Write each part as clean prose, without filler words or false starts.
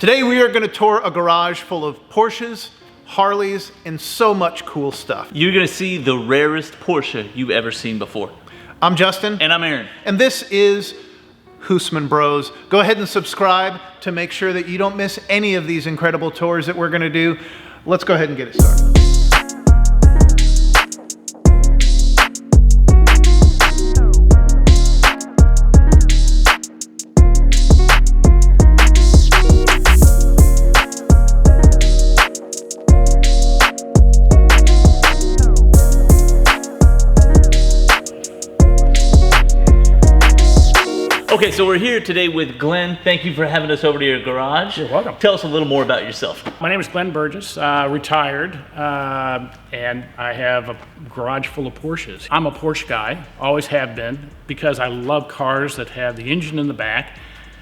Today we are going to tour a garage full of Porsches, Harleys, and so much cool stuff. You're going to see the rarest Porsche you've ever seen before. I'm Justin. And I'm Aaron. And this is Husman Bros. Go ahead and subscribe to make sure that you don't miss any of these incredible tours that we're going to do. Let's go ahead and get it started. Okay, so we're here today with Glenn. Thank you for having us over to your garage. You're welcome. Tell us a little more about yourself. My name is Glenn Burgess, retired, and I have a garage full of Porsches. I'm a Porsche guy, always have been, because I love cars that have the engine in the back,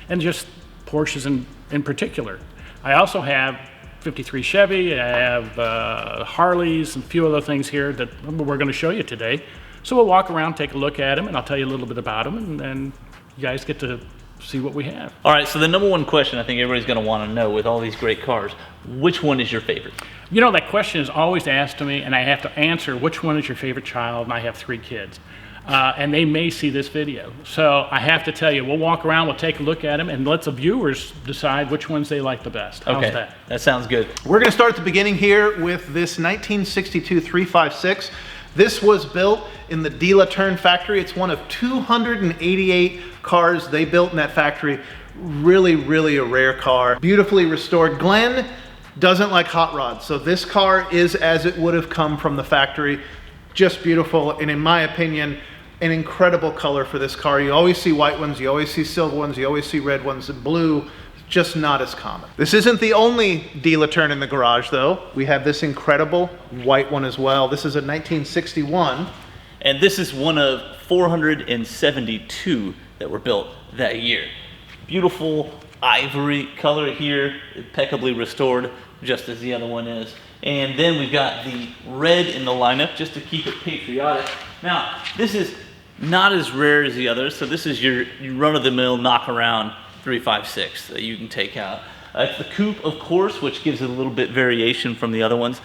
and just Porsches in particular. I also have 53 Chevy, I have Harleys, and a few other things here that we're going to show you today. So we'll walk around, take a look at them, and I'll tell you a little bit about them, and then you guys get to see what we have. All right, so the number one question I think everybody's going to want to know with all these great cars, which one is your favorite? You know, that question is always asked to me, and I have to answer, which one is your favorite child? And I have 3 kids. And they may see this video. So I have to tell you, we'll walk around, we'll take a look at them, and let the viewers decide which ones they like the best. How's Okay, that? that sounds good. We're going to start at the beginning here with this 1962 356. This was built in the De La Turn factory. It's one of 288 cars they built in that factory. Really, really a rare car. Beautifully restored. Glenn doesn't like hot rods, so this car is as it would have come from the factory. Just beautiful, and in my opinion, an incredible color for this car. You always see white ones, you always see silver ones, you always see red ones, and blue, just not as common. This isn't the only De La Turn in the garage though. We have this incredible white one as well. This is a 1961. And this is one of 472 that were built that year. Beautiful ivory color here, impeccably restored, just as the other one is. And then we've got the red in the lineup, just to keep it patriotic. Now, this is not as rare as the others, so this is your run-of-the-mill knock-around 356 that you can take out. It's the coupe, of course, which gives it a little bit variation from the other ones.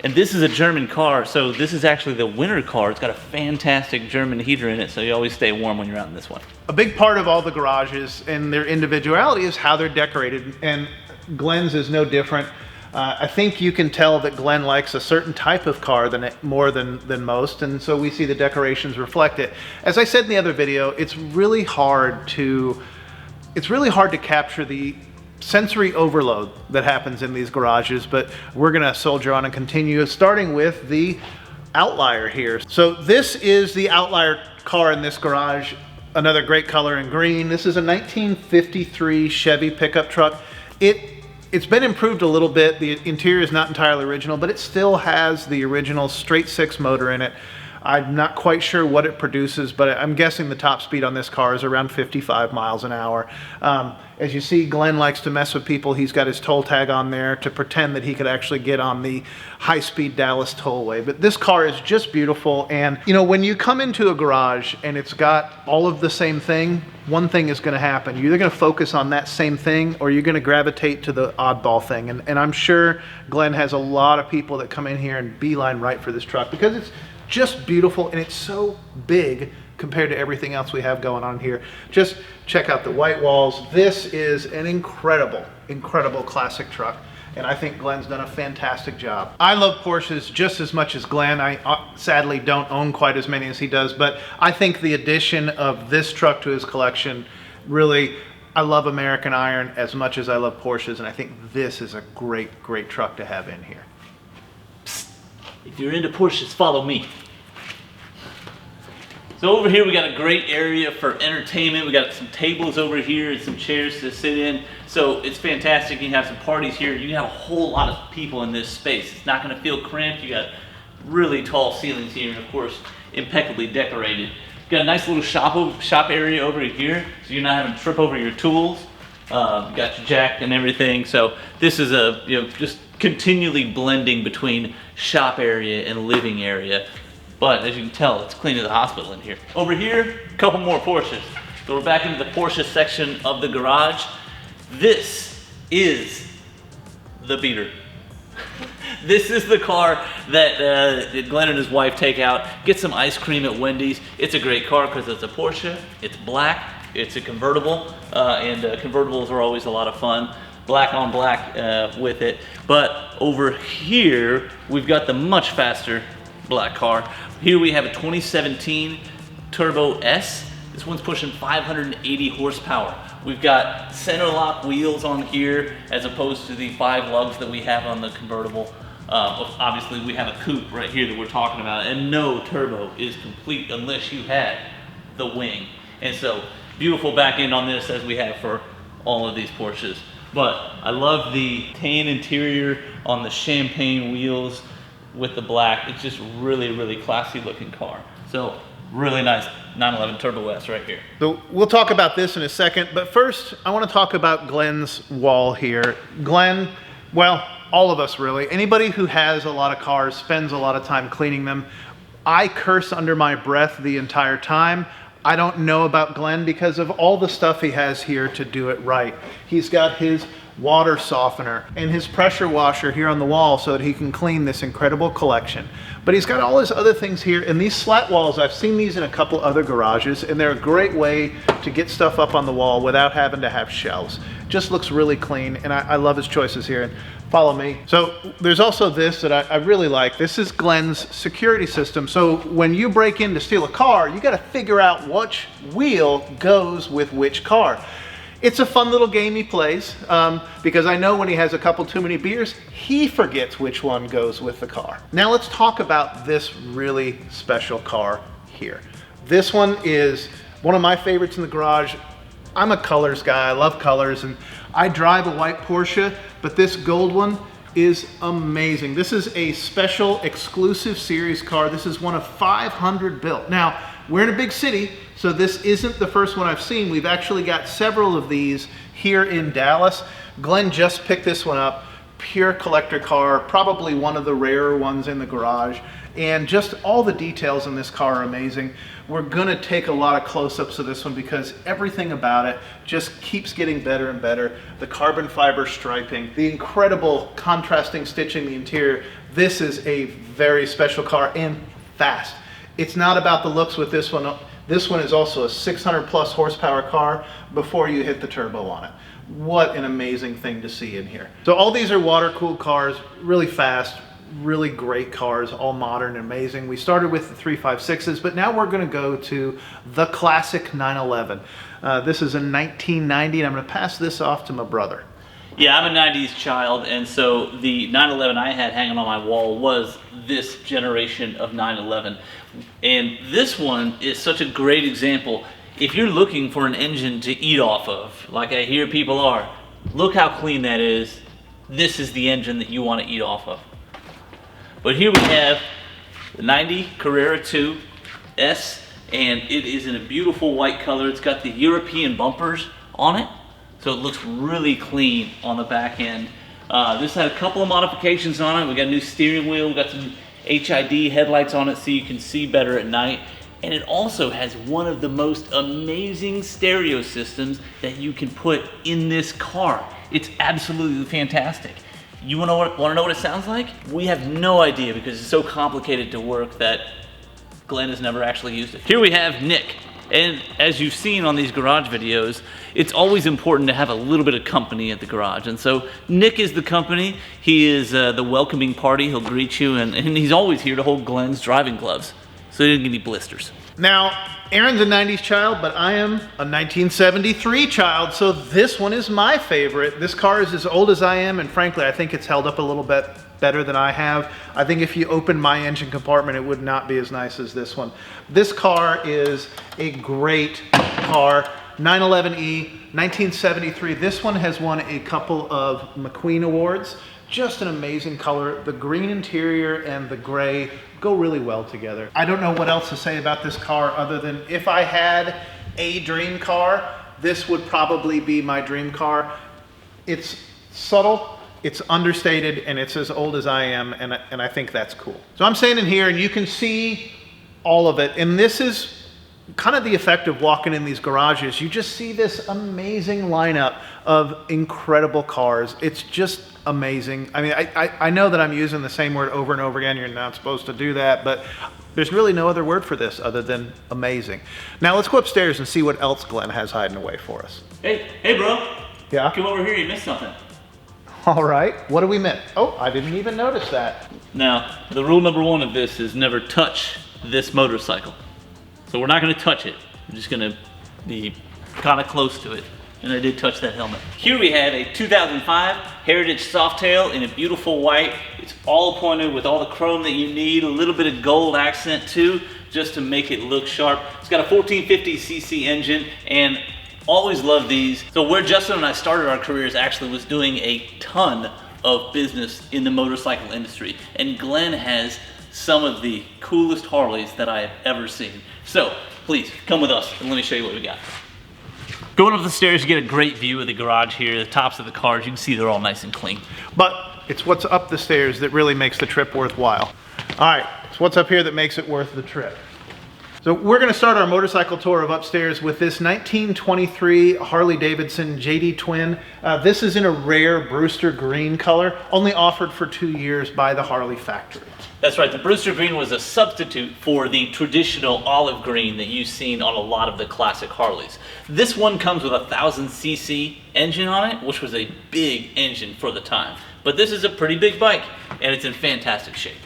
And this is a German car, so this is actually the winter car. It's got a fantastic German heater in it, so you always stay warm when you're out in this one. A big part of all the garages and their individuality is how they're decorated, and Glenn's is no different. I think you can tell that Glenn likes a certain type of car more than most, and so we see the decorations reflect it. As I said in the other video, it's really hard to capture the sensory overload that happens in these garages, but we're gonna soldier on and continue, starting with the outlier here. So this is the outlier car in this garage, another great color in green. This is a 1953 Chevy pickup truck. It's been improved a little bit. The interior is not entirely original, but it still has the original straight 6 motor in it. I'm not quite sure what it produces, but I'm guessing the top speed on this car is around 55 miles an hour. As you see, Glenn likes to mess with people. He's got his toll tag on there to pretend that he could actually get on the high-speed Dallas tollway. But this car is just beautiful, and you know, when you come into a garage and it's got all of the same thing, one thing is going to happen. You're either going to focus on that same thing, or you're going to gravitate to the oddball thing. And I'm sure Glenn has a lot of people that come in here and beeline right for this truck because it's just beautiful, and it's so big compared to everything else we have going on here. Just check out the white walls. This is an incredible, incredible classic truck, and I think Glenn's done a fantastic job. I love Porsches just as much as Glenn. I sadly don't own quite as many as he does, but I think the addition of this truck to his collection, really, I love American Iron as much as I love Porsches, and I think this is a great, great truck to have in here. If you're into Porsches, follow me. So over here we got a great area for entertainment. We got some tables over here and some chairs to sit in. So it's fantastic. You can have some parties here. You can have a whole lot of people in this space. It's not going to feel cramped. You got really tall ceilings here, and of course, impeccably decorated. You got a nice little shop area over here, so you're not having to trip over your tools. You got your jack and everything. So this is just continually blending between shop area and living area. But as you can tell, it's clean as a hospital in here. Over here, a couple more Porsches. So we're back into the Porsche section of the garage. This is the beater. This is the car that Glenn and his wife take out, get some ice cream at Wendy's. It's a great car because it's a Porsche, it's black, it's a convertible, and convertibles are always a lot of fun. Black on black with it. But over here, we've got the much faster black car. Here we have a 2017 Turbo S. This one's pushing 580 horsepower. We've got center lock wheels on here as opposed to the 5 lugs that we have on the convertible. Obviously we have a coupe right here that we're talking about, and no turbo is complete unless you had the wing. And so beautiful back end on this as we have for all of these Porsches. But I love the tan interior on the champagne wheels with the black. It's just really, really classy looking car. So really nice 911 Turbo S right here. So we'll talk about this in a second, but first I want to talk about Glenn's wall here. Glenn, well, all of us really, anybody who has a lot of cars spends a lot of time cleaning them. I curse under my breath the entire time. I don't know about Glenn because of all the stuff he has here to do it right. He's got his water softener and his pressure washer here on the wall so that he can clean this incredible collection. But he's got all his other things here, and these slat walls, I've seen these in a couple other garages, and they're a great way to get stuff up on the wall without having to have shelves. Just looks really clean, and I love his choices here. And follow me. So there's also this that I really like. This is Glenn's security system. So when you break in to steal a car, you got to figure out which wheel goes with which car. It's a fun little game he plays because I know when he has a couple too many beers, he forgets which one goes with the car. Now let's talk about this really special car here. This one is one of my favorites in the garage. I'm a colors guy, I love colors, and I drive a white Porsche, but this gold one is amazing. This is a special exclusive series car. This is one of 500 built. Now, we're in a big city, so this isn't the first one I've seen. We've actually got several of these here in Dallas. Glenn just picked this one up. Pure collector car, probably one of the rarer ones in the garage. And just all the details in this car are amazing. We're gonna take a lot of close-ups of this one because everything about it just keeps getting better and better. The carbon fiber striping, the incredible contrasting stitching, the interior. This is a very special car and fast. It's not about the looks with this one. This one is also a 600 plus horsepower car before you hit the turbo on it. What an amazing thing to see in here. So all these are water-cooled cars, really fast, really great cars, all modern and amazing. We started with the 356s, but now we're gonna go to the classic 911. This is a 1990, and I'm gonna pass this off to my brother. Yeah, I'm a 90s child, and so the 911 I had hanging on my wall was this generation of 911. And this one is such a great example. If you're looking for an engine to eat off of, like I hear people are, look how clean that is. This is the engine that you want to eat off of. But here we have the 90 Carrera 2 S, and it is in a beautiful white color. It's got the European bumpers on it, so it looks really clean on the back end. This had a couple of modifications on it. We got a new steering wheel, we got some HID headlights on it so you can see better at night. And it also has one of the most amazing stereo systems that you can put in this car. It's absolutely fantastic. You wanna know what it sounds like? We have no idea because it's so complicated to work that Glenn has never actually used it. Here we have Nick. And as you've seen on these garage videos, it's always important to have a little bit of company at the garage. And so Nick is the company. He is the welcoming party. He'll greet you, and he's always here to hold Glenn's driving gloves so he didn't get any blisters. Now, Aaron's a 90s child, but I am a 1973 child, so this one is my favorite. This car is as old as I am, and frankly, I think it's held up a little bit better than I have. I think if you open my engine compartment, it would not be as nice as this one. This car is a great car. 911E, 1973. This one has won a couple of McQueen Awards. Just an amazing color. The green interior and the gray go really well together. I don't know what else to say about this car other than if I had a dream car, this would probably be my dream car. It's subtle, it's understated, and it's as old as I am, and I think that's cool. So I'm standing here and you can see all of it, and this is kind of the effect of walking in these garages. You just see this amazing lineup of incredible cars. It's just amazing. I mean, I know that I'm using the same word over and over again. You're not supposed to do that, but there's really no other word for this other than amazing. Now let's go upstairs and see what else Glenn has hiding away for us. Hey, bro. Yeah? Come over here, you missed something. All right, what do we miss? Oh, I didn't even notice that. Now, the rule number 1 of this is never touch this motorcycle. So we're not gonna touch it. We're just gonna be kind of close to it. And I did touch that helmet. Here we have a 2005 Heritage Softail in a beautiful white. It's all appointed with all the chrome that you need, a little bit of gold accent too, just to make it look sharp. It's got a 1450cc engine, and always loved these. So where Justin and I started our careers actually was doing a ton of business in the motorcycle industry. And Glenn has some of the coolest Harleys that I have ever seen. So please come with us and let me show you what we got. Going up the stairs, you get a great view of the garage here, the tops of the cars. You can see they're all nice and clean. But it's what's up the stairs that really makes the trip worthwhile. All right, it's what's up here that makes it worth the trip. So we're gonna start our motorcycle tour of upstairs with this 1923 Harley Davidson JD Twin. This is in a rare Brewster green color, only offered for 2 years by the Harley factory. That's right, the Brewster green was a substitute for the traditional olive green that you've seen on a lot of the classic Harleys. This one comes with a 1000cc engine on it, which was a big engine for the time. But this is a pretty big bike, and it's in fantastic shape.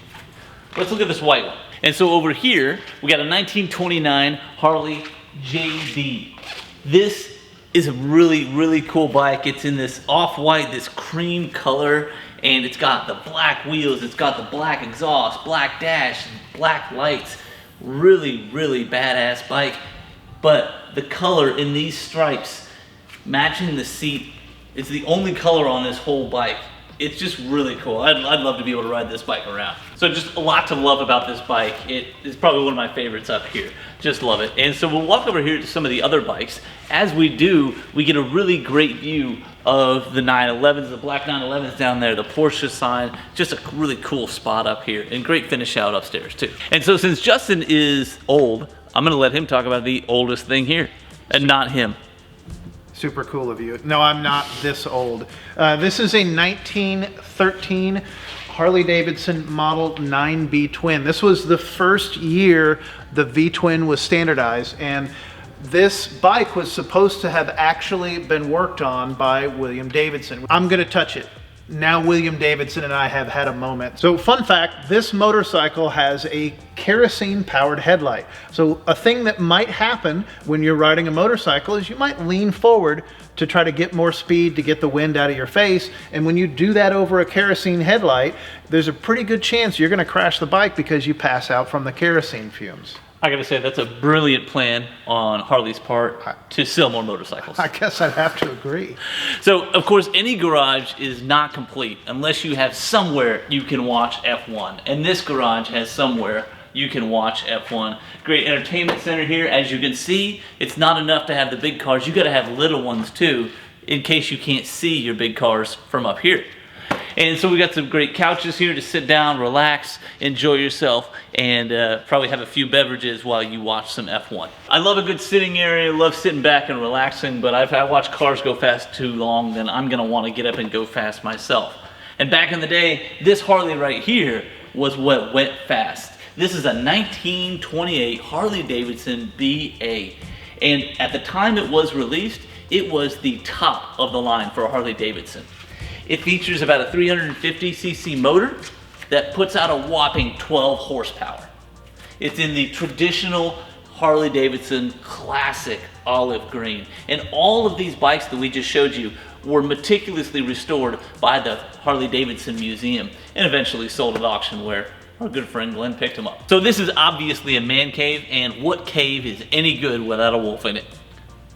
Let's look at this white one. And so over here, we got a 1929 Harley JD. This is a really, really cool bike. It's in this off-white, this cream color, and it's got the black wheels, it's got the black exhaust, black dash, black lights. Really, really badass bike. But the color in these stripes, matching the seat, it's the only color on this whole bike. It's just really cool. I'd love to be able to ride this bike around. So just a lot to love about this bike. It is probably one of my favorites up here. Just love it. And so we'll walk over here to some of the other bikes. As we do, we get a really great view of the 911s, the black 911s down there, the Porsche sign. Just a really cool spot up here, and great finish out upstairs too. And so since Justin is old, I'm gonna let him talk about the oldest thing here, and not him. Super cool of you. No, I'm not this old. This is a 1913 Harley Davidson Model 9B Twin. This was the first year the V-Twin was standardized, and this bike was supposed to have actually been worked on by William Davidson. I'm gonna touch it. Now William Davidson and I have had a moment. So fun fact, this motorcycle has a kerosene powered headlight. So a thing that might happen when you're riding a motorcycle is you might lean forward to try to get more speed to get the wind out of your face. And when you do that over a kerosene headlight, there's a pretty good chance you're gonna crash the bike because you pass out from the kerosene fumes. I gotta say, that's a brilliant plan on Harley's part to sell more motorcycles. I guess I'd have to agree. So, of course, any garage is not complete unless you have somewhere you can watch F1. And this garage has somewhere you can watch F1. Great entertainment center here. As you can see, it's not enough to have the big cars. You gotta have little ones too, in case you can't see your big cars from up here. And so we got some great couches here to sit down, relax, enjoy yourself, and probably have a few beverages while you watch some F1. I love a good sitting area, love sitting back and relaxing, but if I watch cars go fast too long, then I'm gonna wanna get up and go fast myself. And back in the day, this Harley right here was what went fast. This is a 1928 Harley Davidson BA. And at the time it was released, it was the top of the line for a Harley Davidson. It features about a 350cc motor that puts out a whopping 12 horsepower. It's in the traditional Harley Davidson classic olive green. And all of these bikes that we just showed you were meticulously restored by the Harley Davidson Museum and eventually sold at auction where our good friend Glenn picked them up. So this is obviously a man cave, and what cave is any good without a wolf in it?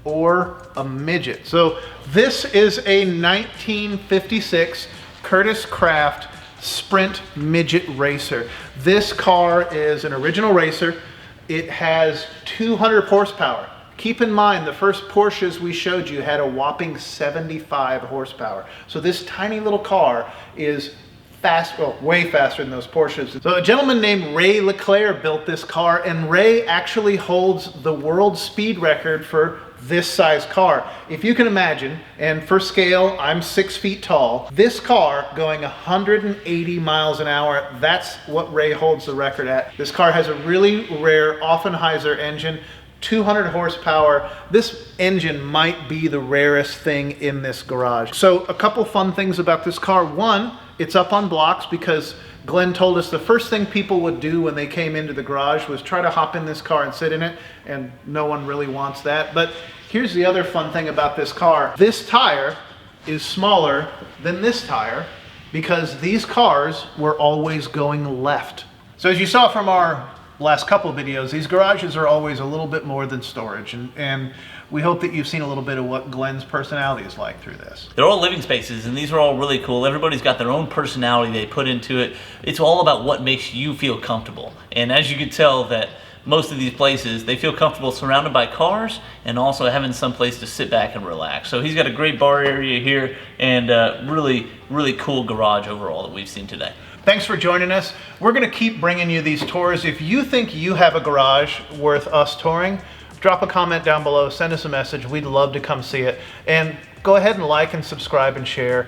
Or a midget. So this is a 1956 Curtis Craft Sprint Midget Racer. This car is an original racer. It has 200 horsepower. Keep in mind, the first Porsches we showed you had a whopping 75 horsepower. So this tiny little car is fast, well, way faster than those Porsches. So a gentleman named Ray Leclerc built this car, and Ray actually holds the world speed record for this size car. If you can imagine, and for scale, I'm 6 feet tall, this car going 180 miles an hour, that's what Ray holds the record at. This car has a really rare Offenheiser engine, 200 horsepower. This engine might be the rarest thing in this garage. So a couple fun things about this car. One, it's up on blocks because Glenn told us the first thing people would do when they came into the garage was try to hop in this car and sit in it, and no one really wants that. But here's the other fun thing about this car. This tire is smaller than this tire because these cars were always going left. So as you saw from our last couple of videos, these garages are always a little bit more than storage, and we hope that you've seen a little bit of what Glenn's personality is like through this. They're all living spaces, and these are all really cool. Everybody's got their own personality they put into it. It's all about what makes you feel comfortable. And as you can tell, that most of these places, they feel comfortable surrounded by cars and also having some place to sit back and relax. So he's got a great bar area here, and really, really cool garage overall that we've seen today. Thanks for joining us. We're going to keep bringing you these tours. If you think you have a garage worth us touring, drop a comment down below, send us a message. We'd love to come see it. And go ahead and like and subscribe and share.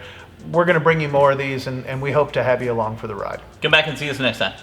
We're going to bring you more of these, and we hope to have you along for the ride. Come back and see us next time.